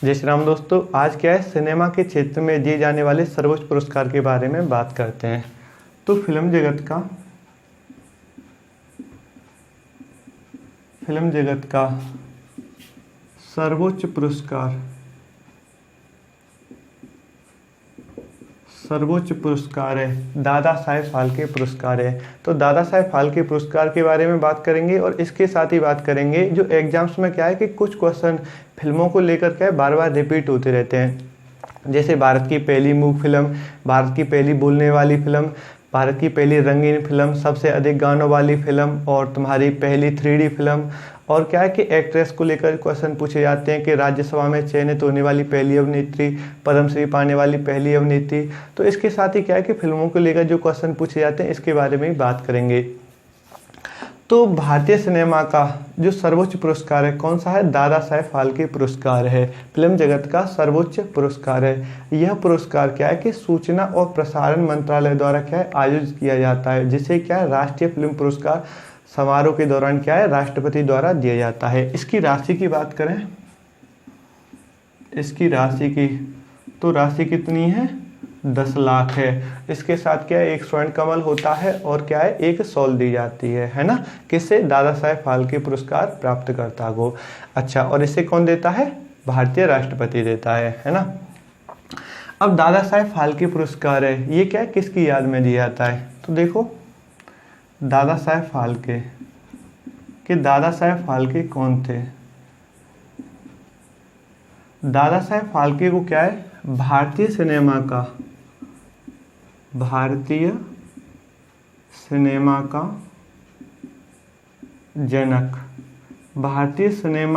जय श्री राम दोस्तों, आज क्या है सिनेमा के क्षेत्र में दिए जाने वाले सर्वोच्च पुरस्कार के बारे में बात करते हैं। तो फिल्म जगत का सर्वोच्च पुरस्कार है दादा साहेब फाल्के पुरस्कार है। तो दादा साहेब फाल्के पुरस्कार के बारे में बात करेंगे और इसके साथ ही बात करेंगे जो एग्जाम्स में क्या है कि कुछ क्वेश्चन फिल्मों को लेकर क्या है बार बार रिपीट होते रहते हैं। जैसे भारत की पहली मूक फिल्म, भारत की पहली बोलने वाली फिल्म, भारत की पहली रंगीन फिल्म, सबसे अधिक गानों वाली फिल्म और तुम्हारी पहली 3D फिल्म। और क्या है कि एक्ट्रेस को लेकर क्वेश्चन पूछे जाते हैं कि राज्यसभा में चयनित होने वाली पहली अभिनेत्री, पद्मश्री पाने वाली पहली अभिनेत्री। तो इसके साथ ही क्या है कि फिल्मों को लेकर जो क्वेश्चन पूछे जाते हैं इसके बारे में बात करेंगे। तो भारतीय सिनेमा का जो सर्वोच्च पुरस्कार है कौन सा है? दादा साहेब फाल्के पुरस्कार है। फिल्म जगत का सर्वोच्च पुरस्कार है। यह पुरस्कार क्या है कि सूचना और प्रसारण मंत्रालय द्वारा क्या है आयोजित किया जाता है, जिसे क्या है राष्ट्रीय फिल्म पुरस्कार समारोह के दौरान क्या है राष्ट्रपति द्वारा दिया जाता है। इसकी राशि की बात करें, इसकी राशि की तो राशि कितनी है? 10 लाख है। इसके साथ क्या है एक स्वर्ण कमल होता है और क्या है एक शॉल दी जाती है ना। किससे? दादा साहेब फाल्के पुरस्कार प्राप्तकर्ता को। अच्छा, और इसे कौन देता है? भारतीय राष्ट्रपति देता है ना। अब दादा साहेब फाल्के पुरस्कार है, ये क्या है किसकी याद में दिया जाता है? तो देखो दादा साहेब फाल्के कि दादा साहेब फाल्के कौन थे? दादा साहेब फाल्के को क्या है भारतीय सिनेमा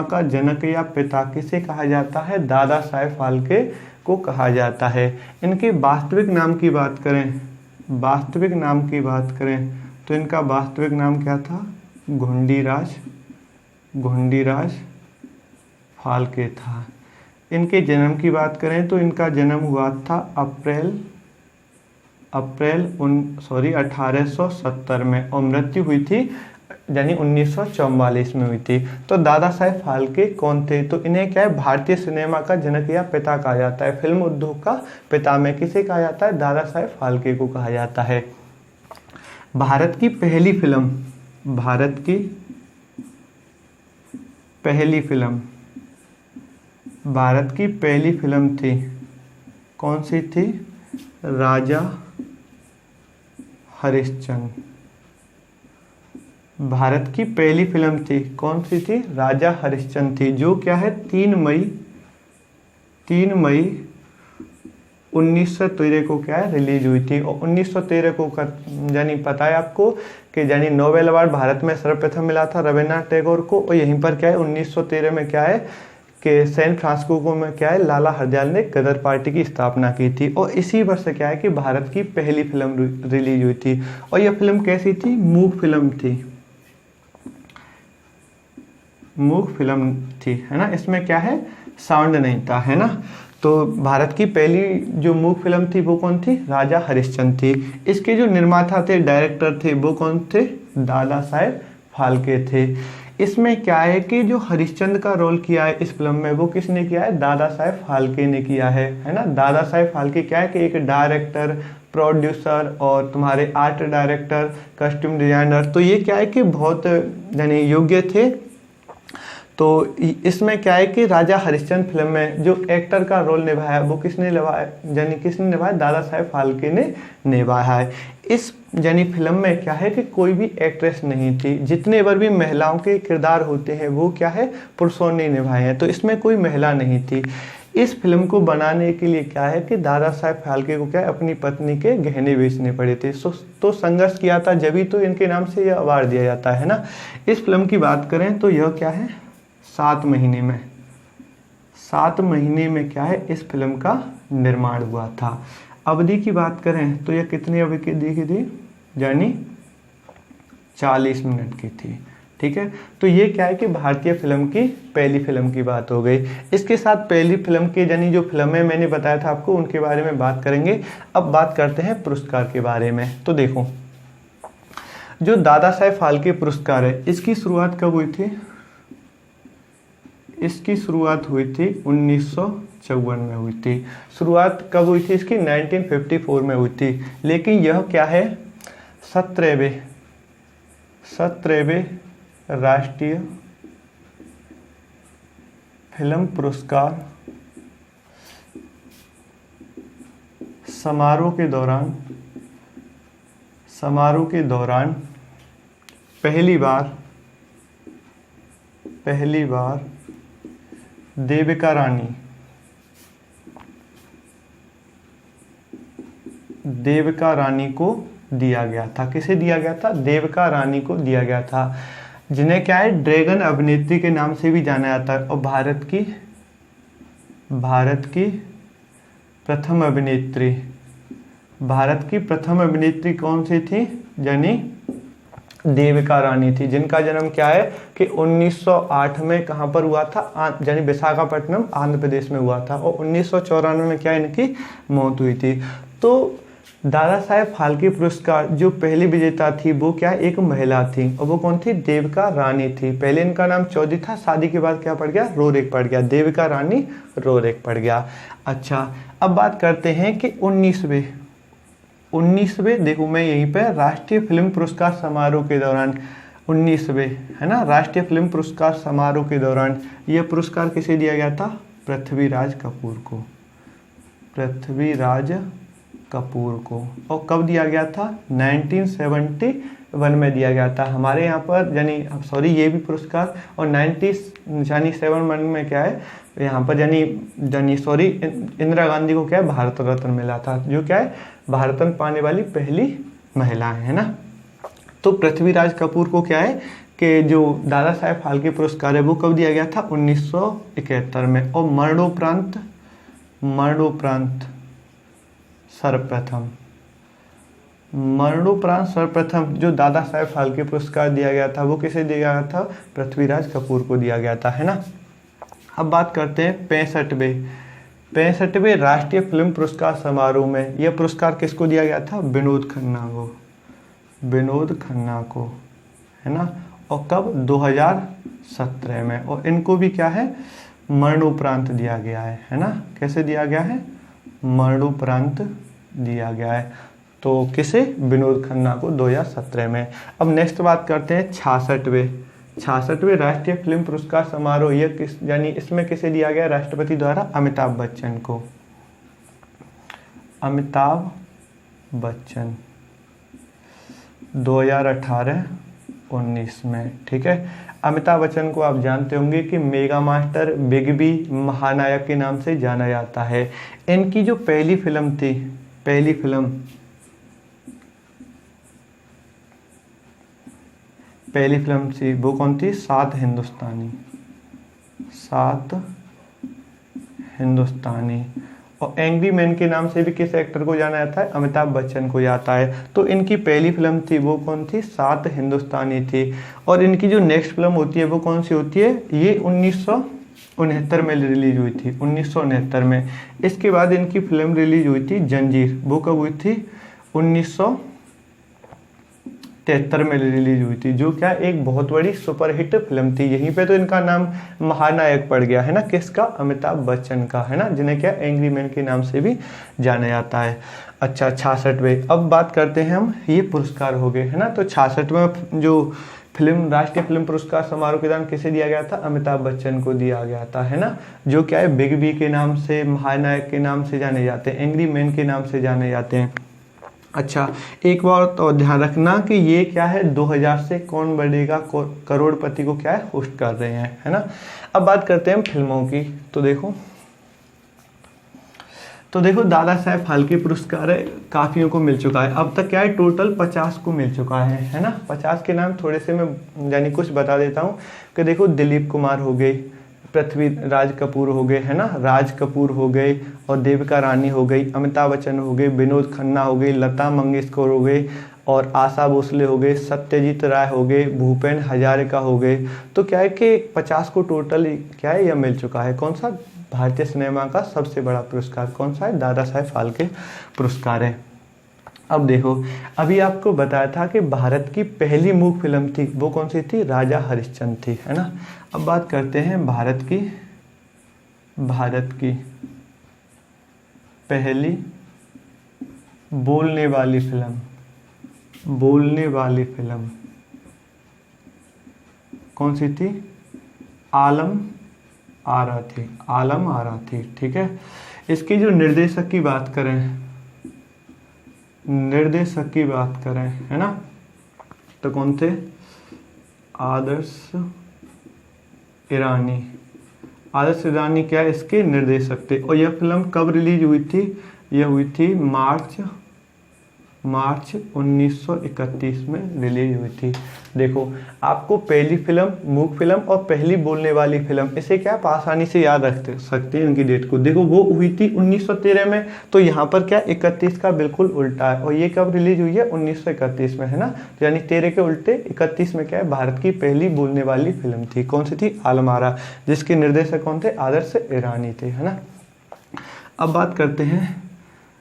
का जनक या पिता किसे कहा जाता है? दादा साहेब फाल्के को कहा जाता है। इनके वास्तविक नाम की बात करें तो इनका वास्तविक नाम क्या था? घुंडीराज फाल्के था। इनके जन्म की बात करें तो इनका जन्म हुआ था अप्रैल 1870 में और मृत्यु हुई थी यानी 1944 में हुई थी। तो दादा साहेब फाल्के कौन थे? तो इन्हें क्या है भारतीय सिनेमा का जनक या पिता कहा जाता है। फिल्म उद्योग का पिता में किसे कहा जाता है? दादा साहेब फाल्के को कहा जाता है। भारत की पहली फिल्म थी, कौन सी थी? राजा हरिश्चंद्र। भारत की पहली फिल्म थी, कौन सी थी? राजा हरिश्चंद्र थी, जो क्या है 3 मई 1913 को क्या है रिलीज हुई थी। और 1913 को यानी पता है आपको कि यानी नोबेल अवार्ड भारत में सर्वप्रथम मिला था रविन्द्रनाथ टैगोर को। और यहीं पर क्या है 1913 में क्या है कि सैन फ्रांसिस्को में क्या है लाला हरदयाल ने गदर पार्टी की स्थापना की थी। और इसी वर्ष क्या है कि भारत की पहली फिल्म रिलीज हुई थी। और यह फिल्म कैसी थी? मूक फिल्म थी है ना। इसमें क्या है साउंड नहीं था है ना। तो भारत की पहली जो मूक फिल्म थी वो कौन थी? राजा हरिश्चंद्र थी। इसके जो निर्माता थे, डायरेक्टर थे, वो कौन थे? दादा साहेब फाल्के थे। इसमें क्या है कि जो हरिश्चंद्र का रोल किया है इस फिल्म में वो किसने किया है? दादा साहेब फाल्के ने किया है ना। दादा साहेब फाल्के क्या है कि एक डायरेक्टर, प्रोड्यूसर और तुम्हारे आर्ट डायरेक्टर, कस्ट्यूम डिजाइनर, तो ये क्या है कि बहुत यानी योग्य थे। तो इसमें क्या है कि राजा हरिश्चंद्र फिल्म में जो एक्टर का रोल निभाया वो किसने निभाया? दादा साहेब फाल्के ने निभाया है। इस यानी फिल्म में क्या है कि कोई भी एक्ट्रेस नहीं थी। जितने बार भी महिलाओं के किरदार होते हैं वो क्या है पुरुषों ने निभाए हैं, तो इसमें कोई महिला नहीं थी। इस फिल्म को बनाने के लिए क्या है कि दादा साहेब फाल्के को क्या है अपनी पत्नी के गहने बेचने पड़े थे। तो संघर्ष किया था, जब तो इनके नाम से यह अवार्ड दिया जाता है ना। इस फिल्म की बात करें तो यह क्या है 7 महीने में क्या है इस फिल्म का निर्माण हुआ था। अवधि की बात करें तो यह कितनी अवधि की थी? यानी 40 मिनट की थी। ठीक है, तो ये क्या है कि भारतीय फिल्म की पहली फिल्म की बात हो गई। इसके साथ पहली फिल्म की यानी जो फिल्में मैंने बताया था आपको उनके बारे में बात करेंगे। अब बात करते हैं पुरस्कार के बारे में। तो देखो जो दादा साहेब फाल्के पुरस्कार है इसकी शुरुआत कब हुई थी? इसकी शुरुआत हुई थी 1954 में हुई थी। शुरुआत कब हुई थी इसकी? 1954 में हुई थी। लेकिन यह क्या है? 17वें राष्ट्रीय फिल्म पुरस्कार समारोह के दौरान पहली बार देविका रानी को दिया गया था। किसे दिया गया था? देविका रानी को दिया गया था, जिन्हें क्या है, ड्रैगन अभिनेत्री के नाम से भी जाना जाता है। और भारत की प्रथम अभिनेत्री कौन सी थी? यानी देविका रानी थी, जिनका जन्म क्या है कि 1908 में कहाँ पर हुआ था? यानी विशाखापट्टनम आंध्र प्रदेश में हुआ था। और 1994 में क्या इनकी मौत हुई थी। तो दादा साहेब फाल्के पुरस्कार जो पहली विजेता थी वो क्या, एक महिला थी। और वो कौन थी? देविका रानी थी। पहले इनका नाम चौधरी था, शादी के बाद क्या पड़ गया? रोरेक पड़ गया। देविका रानी रोरेक पड़ गया। अच्छा, अब बात करते हैं कि 19वें देखो मैं यहीं पे राष्ट्रीय फिल्म पुरस्कार समारोह के दौरान 19वें है ना, राष्ट्रीय फिल्म पुरस्कार समारोह के दौरान यह पुरस्कार किसे दिया गया था? पृथ्वीराज कपूर को। और कब दिया गया था? 1971 में दिया गया था हमारे यहाँ पर, यानी सॉरी ये भी पुरस्कार। और 1971 में क्या है यहाँ पर, यानी सॉरी इंदिरा गांधी को क्या है, भारत रत्न मिला था, जो क्या है भारत रत्न पाने वाली पहली महिला है ना। तो पृथ्वीराज कपूर को क्या है कि जो दादा साहेब फाल्के पुरस्कार है वो कब दिया गया था? 1971 में। और मरणोपरांत सर्वप्रथम जो दादा साहेब फाल्के पुरस्कार दिया गया था वो किसे दिया गया था? पृथ्वीराज कपूर को दिया गया था, है ना। अब बात करते हैं 65वें राष्ट्रीय फिल्म पुरस्कार समारोह में यह पुरस्कार किसको दिया गया था? विनोद खन्ना को, है ना। और कब? 2017 में। और इनको भी क्या है, मरणोपरांत दिया गया है ना। कैसे दिया गया है? मरणोपरांत दिया गया है। तो किसे? विनोद खन्ना को 2017 में। अब नेक्स्ट बात करते हैं 66वें राष्ट्रीय फिल्म पुरस्कार समारोह, यह किस, यानी इसमें किसे दिया गया? राष्ट्रपति द्वारा अमिताभ बच्चन को। 2018-19 में, ठीक है। अमिताभ बच्चन को आप जानते होंगे कि मेगा मास्टर, बिग बी, महानायक के नाम से जाना जाता है। इनकी जो पहली फिल्म थी वो कौन थी? 7 हिंदुस्तानी। और एंग्री मैन के नाम से भी किस एक्टर को जाना जाता है? अमिताभ बच्चन को जाता है। तो इनकी पहली फिल्म थी वो कौन थी? 7 हिंदुस्तानी थी। और इनकी जो नेक्स्ट फिल्म होती है वो कौन सी होती है? ये 1969 में रिलीज हुई थी, 1969 में। इसके बाद इनकी फिल्म रिलीज हुई थी जंजीर, वो कब हुई थी? 1973 में रिलीज हुई थी, जो क्या एक बहुत बड़ी सुपरहिट फिल्म थी। यहीं पे तो इनका नाम महानायक पड़ गया है ना, किसका? अमिताभ बच्चन का, है ना, जिन्हें क्या एंग्री मैन के नाम से भी जाना जाता है। अच्छा, 66वें। अब बात करते हैं हम, ये पुरस्कार हो गए है ना। तो 66वें जो राष्ट्रीय फिल्म पुरस्कार समारोह के दौरान किसे दिया गया था? अमिताभ बच्चन को दिया गया था, है ना, जो क्या है बिग बी के नाम से, महानायक के नाम से जाने जाते हैं, एंग्री मैन के नाम से जाने जाते हैं। अच्छा, एक बात और ध्यान रखना कि ये क्या है 2000 से कौन बढ़ेगा करोड़पति को क्या है होस्ट कर रहे हैं, है ना। अब बात करते हैं फिल्मों की। तो देखो दादा साहेब फाल्के पुरस्कार काफियों को मिल चुका है। अब तक क्या है टोटल 50 को मिल चुका है ना। 50 के नाम थोड़े से मैं यानी कुछ बता देता हूँ कि देखो दिलीप कुमार हो गए, पृथ्वीराज कपूर हो गए, है ना, राज कपूर हो गए, और देविका रानी हो गई, अमिताभ बच्चन हो गए, विनोद खन्ना हो गई, लता मंगेशकर हो गए, और आशा भोसले हो गए, सत्यजीत राय हो गए, भूपेन हजारिका हो गए। तो क्या है कि 50 को टोटल क्या है यह मिल चुका है। कौन सा? भारतीय सिनेमा का सबसे बड़ा पुरस्कार कौन सा है? दादा साहेब फाल्के पुरस्कार है। अब देखो, अभी आपको बताया था कि भारत की पहली मूक फिल्म थी, वो कौन सी थी? राजा हरिश्चंद्र थी, है ना। अब बात करते हैं भारत की पहली बोलने वाली फिल्म कौन सी थी? आलम आरा थी, ठीक है। इसकी जो निर्देशक की बात करें, है ना, तो कौन थे? आदर्श ईरानी क्या इसके निर्देशक थे। और यह फिल्म कब रिलीज हुई थी? यह हुई थी मार्च 1931 में रिलीज हुई थी। देखो, आपको पहली फिल्म मूक फिल्म और पहली बोलने वाली फिल्म, इसे क्या आप आसानी से याद रख सकते हैं इनकी डेट को। देखो, वो हुई थी 1913 में, तो यहाँ पर क्या 31 का बिल्कुल उल्टा है। और ये कब रिलीज हुई है? 1931 में, है ना। तो यानी 13 के उल्टे 31 में क्या है? भारत की पहली बोलने वाली फिल्म थी। कौन सी थी? आलम आरा, जिसके निर्देशक कौन थे? आदर्श ईरानी थे, है ना। अब बात करते हैं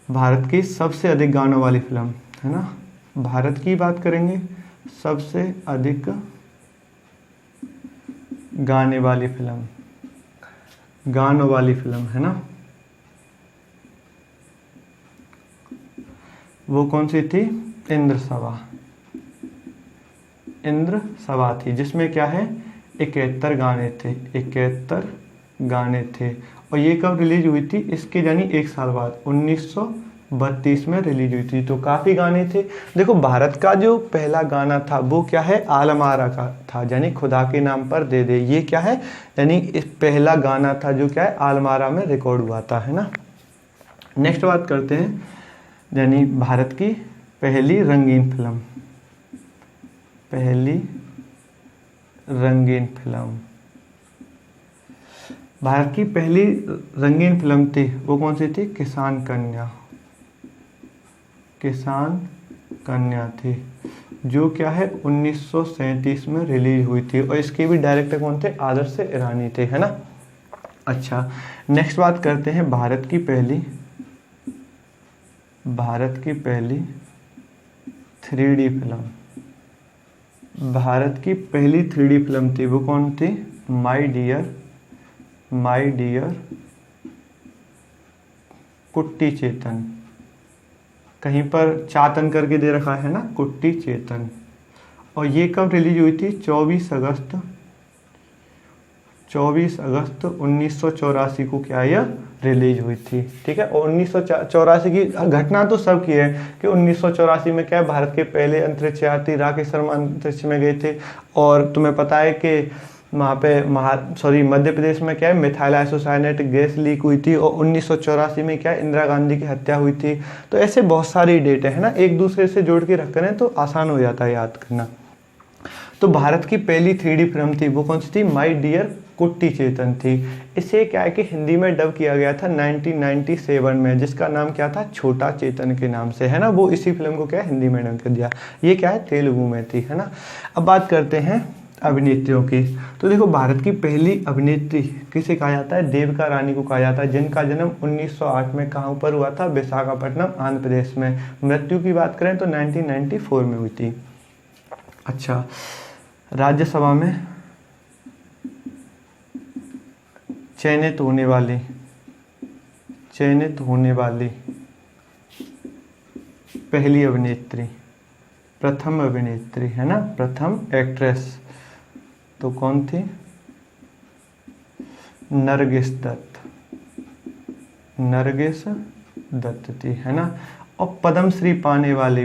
भारत की सबसे अधिक गानों वाली फिल्म, है ना। भारत की बात करेंगे, सबसे अधिक गानों वाली फिल्म, है ना, वो कौन सी थी? इंद्र सभा थी, जिसमें क्या है? 71 गाने थे। और ये कब रिलीज हुई थी? इसके यानी एक साल बाद 1932 में रिलीज हुई थी। तो काफ़ी गाने थे। देखो, भारत का जो पहला गाना था वो क्या है? आलम आरा का था, यानी खुदा के नाम पर दे दे। ये क्या है? यानी इस पहला गाना था जो क्या है? आलम आरा में रिकॉर्ड हुआ था, है ना। नेक्स्ट बात करते हैं, यानी भारत की पहली रंगीन फिल्म भारत की पहली रंगीन फिल्म थी, वो कौन सी थी? किसान कन्या थी, जो क्या है 1937 में रिलीज हुई थी। और इसके भी डायरेक्टर कौन थे? आदर्श ईरानी थे, है ना। अच्छा, नेक्स्ट बात करते हैं भारत की पहली 3D फिल्म। भारत की पहली 3D फिल्म थी, वो कौन थी? माई डियर कुट्टी चेतन। कहीं पर चातन करके दे रखा है ना, कुट्टी चेतन। और ये कब रिलीज हुई थी? 24 अगस्त 1984 को क्या यह रिलीज हुई थी, ठीक है। और 1984 की घटना तो सब की है कि 1984 में क्या है? भारत के पहले अंतरिक्ष यात्री राकेश शर्मा अंतरिक्ष में गए थे। और तुम्हें पता है कि वहाँ पे मध्य प्रदेश में क्या है? मिथाइल आइसोसाइनेट गैस लीक हुई थी। और 1984 में क्या है? इंदिरा गांधी की हत्या हुई थी। तो ऐसे बहुत सारी डेट है ना, एक दूसरे से जोड़ के रख करें तो आसान हो जाता है याद करना। तो भारत की पहली 3D फिल्म थी, वो कौन सी थी? माई डियर कुट्टी चेतन थी। इसे क्या है कि हिंदी में डब किया गया था 1997 में, जिसका नाम क्या था? छोटा चेतन के नाम से, है ना। वो इसी फिल्म को क्या है? हिंदी में डब कर दिया। ये क्या है? तेलुगु में थी, है ना। अब बात करते हैं अभिनेत्रियों की। तो देखो, भारत की पहली अभिनेत्री किसे कहा जाता है? देविका रानी को कहा जाता है, जिनका जन्म 1908 में कहाँ पर हुआ था? विशाखापट्टनम, आंध्र प्रदेश में। मृत्यु की बात करें तो 1994 में हुई थी। अच्छा, राज्यसभा में चयनित होने वाली पहली अभिनेत्री, प्रथम अभिनेत्री, है ना, प्रथम एक्ट्रेस, तो कौन थी? नरगिस दत्त थी, है ना। और पद्मश्री पाने वाली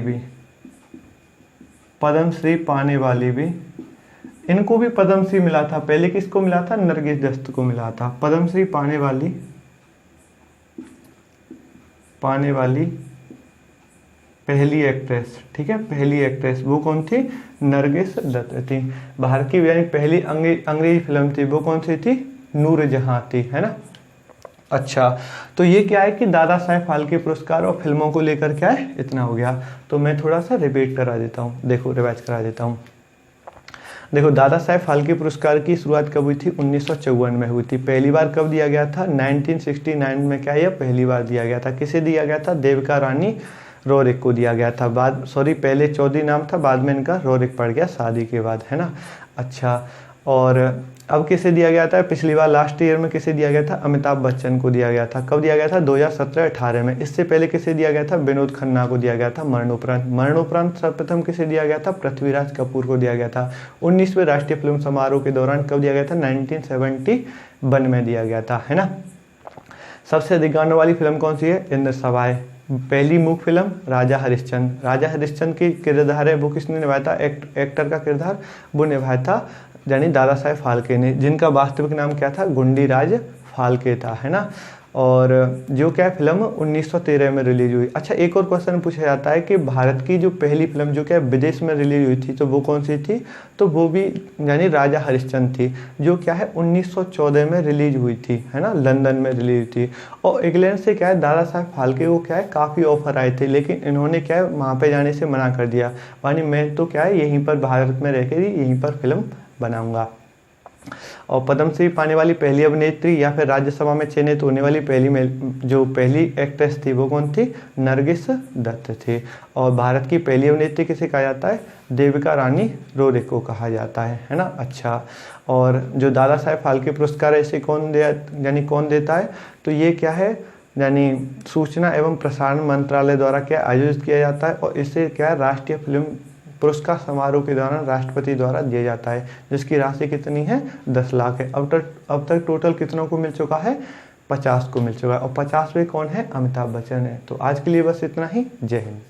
भी, इनको भी पद्मश्री मिला था। पहले किसको मिला था? नरगिस दत्त को मिला था। पद्मश्री पाने वाली पहली एक्ट्रेस, ठीक है, पहली एक्ट्रेस वो कौन थी? नरगिस दत्त थी। भारत की यानी पहली अंग्रेजी फिल्म थी, वो कौन सी थी? नूरजहां थी, है ना। अच्छा, तो ये क्या है कि दादा साहेब फाल्के पुरस्कार और फिल्मों को लेकर क्या है? इतना हो गया। तो मैं थोड़ा सा रिवाइज करा देता हूँ। देखो, दादा साहेब फाल्के पुरस्कार की शुरुआत कब हुई थी? 1954 में हुई थी। पहली बार कब दिया गया था? 1969 में क्या है? पहली बार दिया गया था। किसे दिया गया था? देविका रानी रोरिक को दिया गया था। पहले चौधरी नाम था, बाद में इनका रोरिक पड़ गया शादी के बाद, है ना। अच्छा, और अब किसे दिया गया था? पिछली बार लास्ट ईयर में किसे दिया गया था? अमिताभ बच्चन को दिया गया था। कब दिया गया था? 2017-18 में। इससे पहले किसे दिया गया था? विनोद खन्ना को दिया गया था मरणोपरांत सर्वप्रथम किसे दिया गया था? पृथ्वीराज कपूर को दिया गया था। 19वें राष्ट्रीय फिल्म समारोह के दौरान कब दिया गया था? 1971 में दिया गया था, है ना। सबसे अधिक गानों वाली फिल्म कौन सी है? इंद्र सवाई। पहली मूक फिल्म राजा हरिश्चंद्र। राजा हरिश्चंद्र की किरदार है वो किसने निभाया था? एक्टर का किरदार वो निभाया था यानी दादा साहेब फाल्के ने, जिनका वास्तविक नाम क्या था? गुंडीराज फाल्के था, है ना। और जो क्या फिल्म 1913 में रिलीज हुई। अच्छा, एक और क्वेश्चन पूछा जाता है कि भारत की जो पहली फिल्म जो क्या विदेश में रिलीज हुई थी तो वो कौन सी थी? तो वो भी यानी राजा हरिश्चंद्र थी, जो क्या है 1914 में रिलीज हुई थी, है ना, लंदन में रिलीज हुई थी। और इंग्लैंड से क्या है दादा साहेब फाल्के को क्या है काफ़ी ऑफर आए थे, लेकिन इन्होंने क्या है वहाँ पे जाने से मना कर दिया, यानी मैं तो क्या है यहीं पर भारत में रह कर ही यहीं पर फिल्म बनाऊंगा। और पद्मश्री पाने वाली पहली अभिनेत्री या फिर राज्यसभा में चयनित होने वाली पहली एक्ट्रेस थी वो कौन थी? नरगिस दत्त थी। और भारत की पहली अभिनेत्री किसे कहा जाता है? देविका रानी रोरिक को कहा जाता है ना। अच्छा, और जो दादा साहेब फाल्के पुरस्कार है इसे कौन देता है? तो ये क्या है यानी सूचना एवं प्रसारण मंत्रालय द्वारा क्या आयोजित किया जाता है, और इसे क्या है राष्ट्रीय फिल्म पुरस्कार समारोह के दौरान राष्ट्रपति द्वारा दिया जाता है, जिसकी राशि कितनी है? 10 लाख है। अब तक टोटल कितनों को मिल चुका है? 50 को मिल चुका है, और 50वें कौन है? अमिताभ बच्चन है। तो आज के लिए बस इतना ही। जय हिंद।